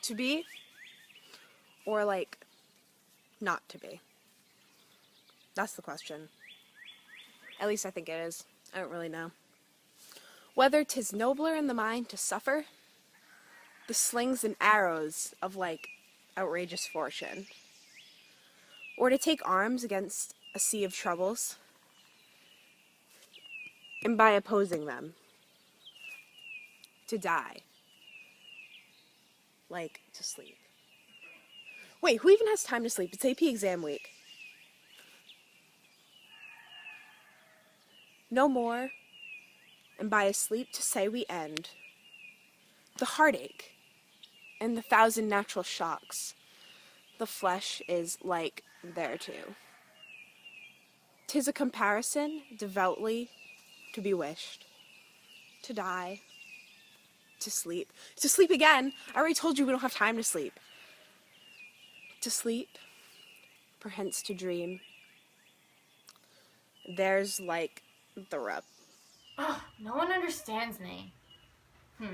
to be, or like not to be? That's the question. At least I think it is. I don't really know. Whether 'tis nobler in the mind to suffer the slings and arrows of like outrageous fortune, or to take arms against a sea of troubles, and by opposing them, to die, like to sleep. Wait, who even has time to sleep? It's AP exam week. No more, and by a sleep to say we end the heartache and the thousand natural shocks. The flesh is like there too. 'Tis a comparison devoutly to be wished, to die, to sleep again. I already told you we don't have time to sleep. To sleep, perhence to dream. There's like the rub. Oh, no one understands me. I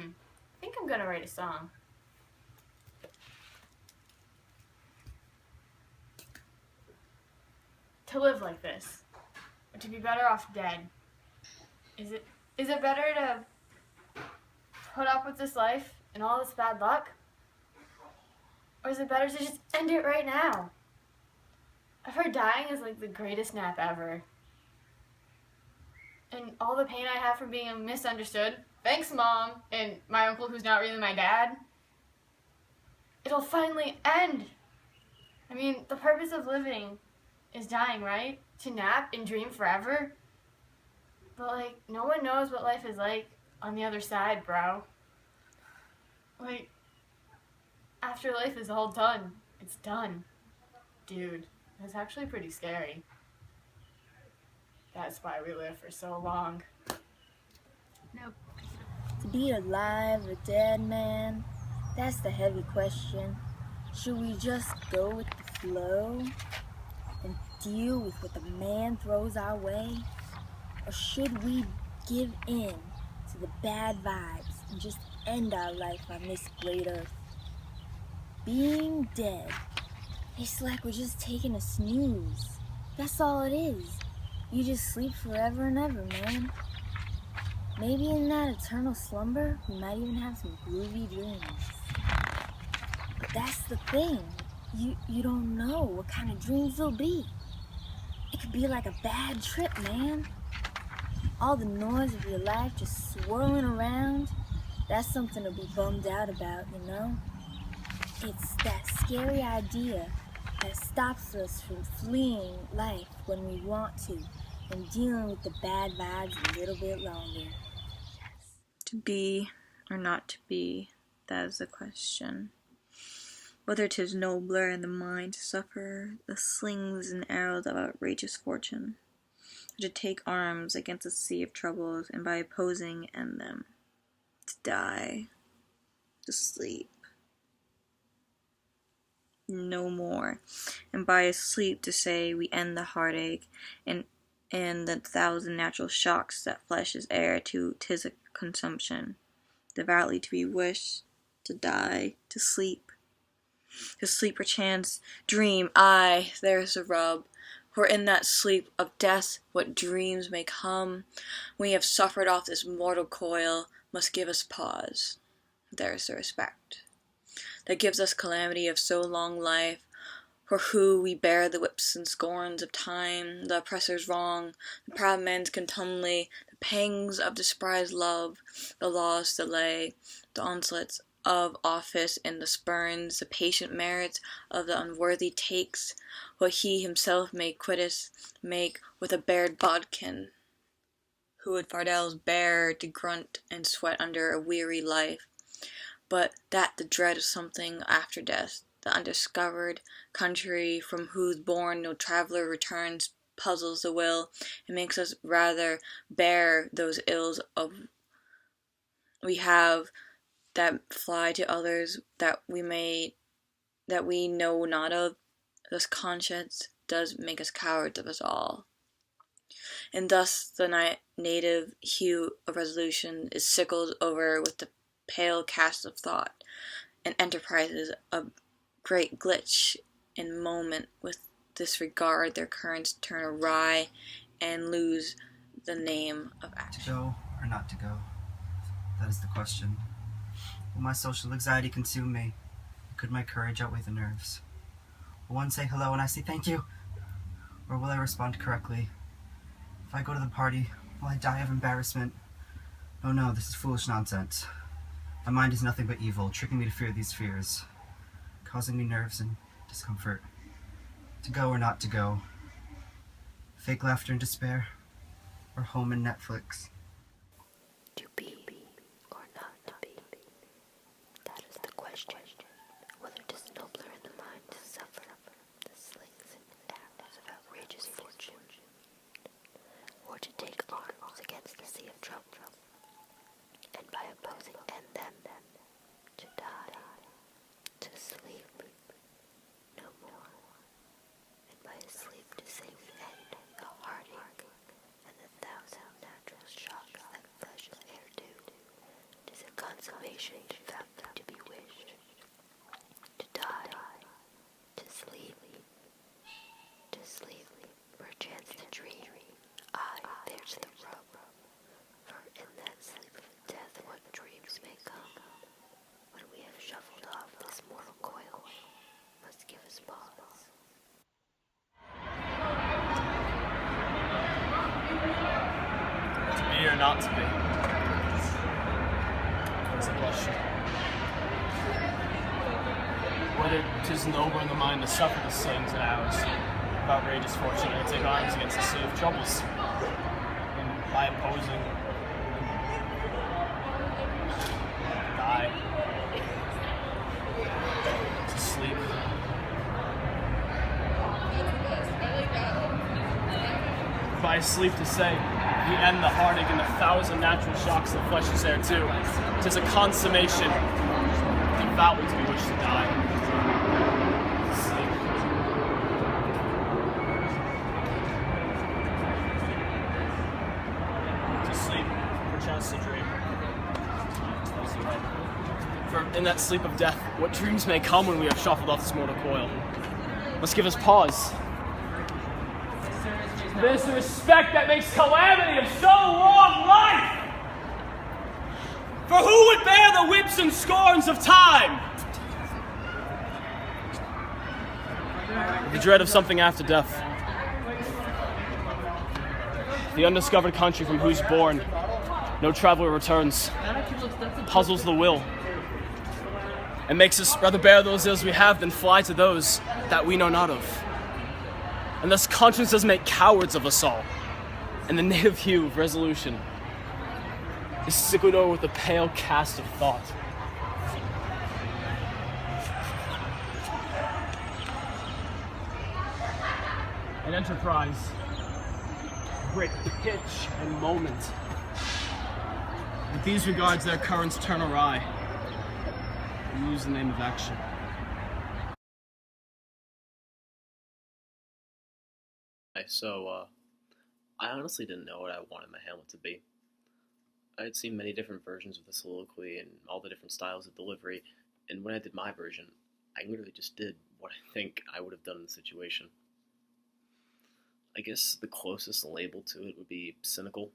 think I'm gonna write a song. To live like this, or to be better off dead. Is it better to put up with this life and all this bad luck? Or is it better to just end it right now? I've heard dying is like the greatest nap ever. And all the pain I have from being misunderstood, thanks Mom, and my uncle who's not really my dad, it'll finally end. I mean, the purpose of living is dying, right? To nap and dream forever. But like, no one knows what life is like on the other side, bro. Like, after life is all done, it's done. Dude, that's actually pretty scary. That's why we live for so long. Nope. To be alive or dead, man, that's the heavy question. Should we just go with the flow and deal with what the man throws our way? Or should we give in to the bad vibes and just end our life on this great earth? Being dead, it's like we're just taking a snooze. That's all it is. You just sleep forever and ever, man. Maybe in that eternal slumber, we might even have some groovy dreams. But that's the thing. You don't know what kind of dreams they'll be. It could be like a bad trip, man. All the noise of your life just swirling around, that's something to be bummed out about, you know? It's that scary idea that stops us from fleeing life when we want to and dealing with the bad vibes a little bit longer. To be or not to be, that is the question. Whether 'tis nobler in the mind to suffer the slings and arrows of outrageous fortune, or to take arms against a sea of troubles, and by opposing end them, to die, to sleep, no more, and by a sleep to say we end the heartache and the thousand natural shocks that flesh is heir to. 'Tis a consumption devoutly to be wished, to die, to sleep perchance, dream. Aye, there's the rub. For in that sleep of death what dreams may come, when we have suffered off this mortal coil, must give us pause. There's the respect that gives us calamity of so long life, for who we bear the whips and scorns of time, the oppressor's wrong, the proud man's contumely, the pangs of despised love, the law's delay, the onslaughts of office and the spurns, the patient merits of the unworthy takes, what he himself may quittance make with a bared bodkin. Who would fardels bear to grunt and sweat under a weary life, but that the dread of something after death, the undiscovered country from whose bourne no traveller returns, puzzles the will, and makes us rather bear those ills of we have that fly to others that we know not of. Thus conscience does make us cowards of us all. And thus the native hue of resolution is sickled over with the pale cast of thought, and enterprises a great glitch in moment. With disregard, their currents turn awry and lose the name of action. To go or not to go? That is the question. Will my social anxiety consume me? Or could my courage outweigh the nerves? Will one say hello and I say thank you? Or will I respond correctly? If I go to the party, will I die of embarrassment? Oh no, this is foolish nonsense. My mind is nothing but evil, tricking me to fear these fears, causing me nerves and discomfort. To go or not to go? Fake laughter and despair? Or home and Netflix? To be or not to be? That is the question. Whether it is nobler in the mind to suffer the slings and arrows of outrageous fortune, or to take arms against the sea of trouble, and by opposing end them, to die, to sleep, no more, and by a sleep to say we end the heartache and the thousand natural shocks that flesh is heir to. 'Tis a consummation found to be wished, to die, to sleep, perchance to dream. Aye, there's the rub, for in that sleep of death what dreams may come, when we have shuffled off this mortal coil, must give us pause. To be or not to be? That's the question. Whether 'tis nobler in the mind to suffer the slings and arrows of outrageous fortune and take arms against the sea of troubles, and by opposing die, to sleep. By sleep to say, we end the heartache and the thousand natural shocks that flesh is there too. 'Tis a consummation, devoutly to be wished to die. To sleep. To sleep, perchance to dream. For in that sleep of death, what dreams may come when we have shuffled off this mortal coil, must give us pause. There's the respect that makes calamity of so long life. For who would bear the whips and scorns of time? The dread of something after death. The undiscovered country from whose bourne no traveler returns puzzles the will and makes us rather bear those ills we have than fly to those that we know not of. And thus conscience does make cowards of us all, and the native hue of resolution is sicklied o'er with the pale cast of thought. An enterprise, great pitch and moment. With these regards, their currents turn awry and lose the name of action. So, I honestly didn't know what I wanted my Hamlet to be. I had seen many different versions of the soliloquy and all the different styles of delivery, and when I did my version, I literally just did what I think I would have done in the situation. I guess the closest label to it would be cynical,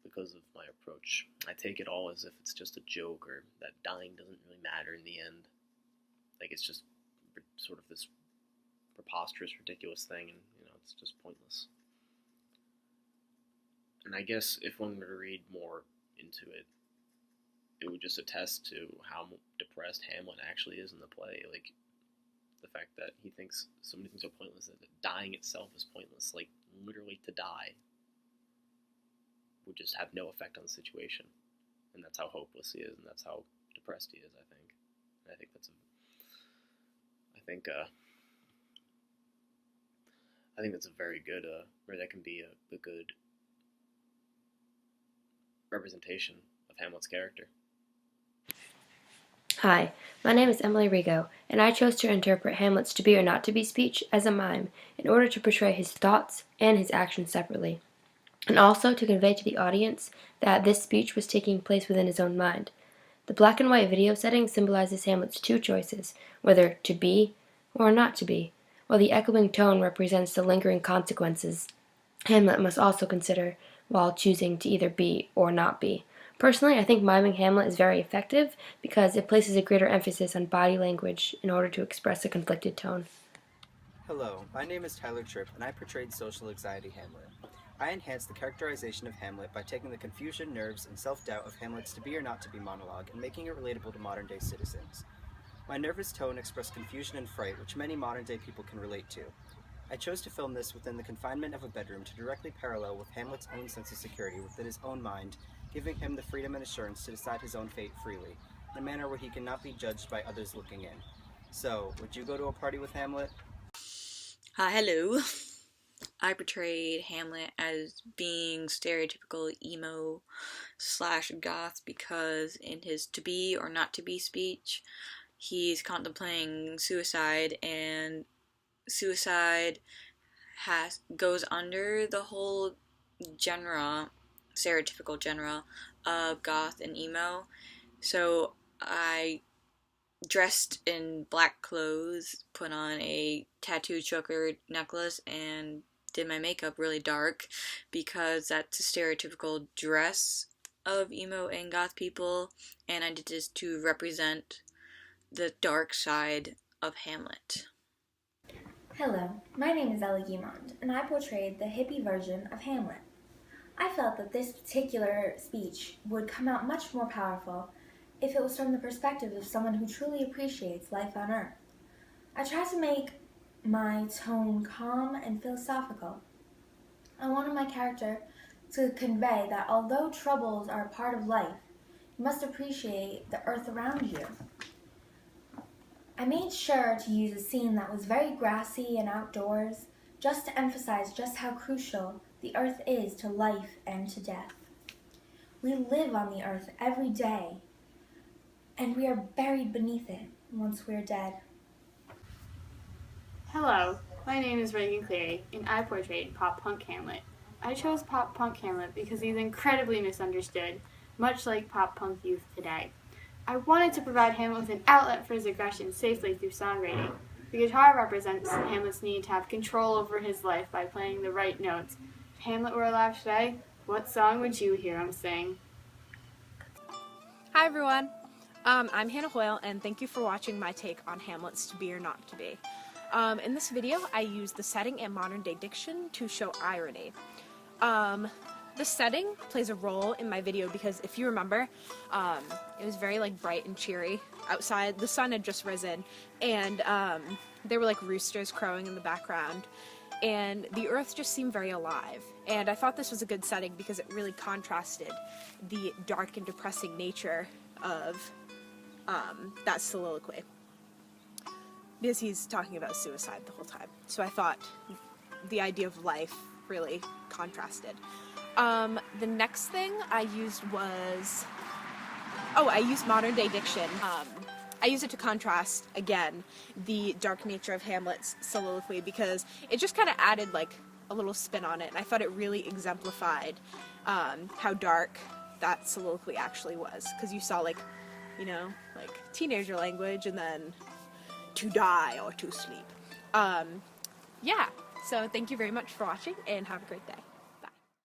because of my approach. I take it all as if it's just a joke, or that dying doesn't really matter in the end. Like, it's just sort of this preposterous, ridiculous thing, and it's just pointless. And I guess if one were to read more into it, it would just attest to how depressed Hamlet actually is in the play. Like, the fact that he thinks so many things are pointless, that dying itself is pointless. Like, literally to die would just have no effect on the situation. And that's how hopeless he is, and that's how depressed he is, I think. And I think that's a very good, or that can be a good representation of Hamlet's character. Hi, my name is Emily Rigo, and I chose to interpret Hamlet's to be or not to be speech as a mime in order to portray his thoughts and his actions separately, and also to convey to the audience that this speech was taking place within his own mind. The black and white video setting symbolizes Hamlet's two choices, whether to be or not to be, while the echoing tone represents the lingering consequences Hamlet must also consider while choosing to either be or not be. Personally, I think miming Hamlet is very effective because it places a greater emphasis on body language in order to express a conflicted tone. Hello, my name is Tyler Tripp, and I portrayed social anxiety Hamlet. I enhanced the characterization of Hamlet by taking the confusion, nerves, and self-doubt of Hamlet's to be or not to be monologue and making it relatable to modern-day citizens. My nervous tone expressed confusion and fright, which many modern-day people can relate to. I chose to film this within the confinement of a bedroom to directly parallel with Hamlet's own sense of security within his own mind, giving him the freedom and assurance to decide his own fate freely, in a manner where he cannot be judged by others looking in. So, would you go to a party with Hamlet? Hi, hello. I portrayed Hamlet as being stereotypical emo / goth because in his to be or not to be speech, he's contemplating suicide, and suicide goes under the whole stereotypical genre of goth and emo. So I dressed in black clothes, put on a tattoo choker necklace, and did my makeup really dark because that's a stereotypical dress of emo and goth people, and I did this to represent the dark side of Hamlet. Hello, my name is Ellie Guimond, and I portrayed the hippie version of Hamlet. I felt that this particular speech would come out much more powerful if it was from the perspective of someone who truly appreciates life on Earth. I tried to make my tone calm and philosophical. I wanted my character to convey that although troubles are a part of life, you must appreciate the earth around you. I made sure to use a scene that was very grassy and outdoors, just to emphasize just how crucial the earth is to life and to death. We live on the earth every day, and we are buried beneath it once we're dead. Hello, my name is Reagan Cleary, and I portrayed pop punk Hamlet. I chose pop punk Hamlet because he's incredibly misunderstood, much like pop punk youth today. I wanted to provide Hamlet with an outlet for his aggression safely through songwriting. The guitar represents Hamlet's need to have control over his life by playing the right notes. If Hamlet were alive today, what song would you hear him sing? Hi everyone, I'm Hannah Hoyle, and thank you for watching my take on Hamlet's To Be or Not to Be. In this video, I used the setting and modern day diction to show irony. The setting plays a role in my video because if you remember, it was very bright and cheery outside. The sun had just risen, and there were roosters crowing in the background, and the earth just seemed very alive. And I thought this was a good setting because it really contrasted the dark and depressing nature of that soliloquy, because he's talking about suicide the whole time. So I thought the idea of life really contrasted. The next thing I used was, I used modern day diction. I used it to contrast, again, the dark nature of Hamlet's soliloquy because it just kind of added a little spin on it, and I thought it really exemplified how dark that soliloquy actually was, because you saw teenager language and then to die or to sleep. Yeah, so thank you very much for watching and have a great day.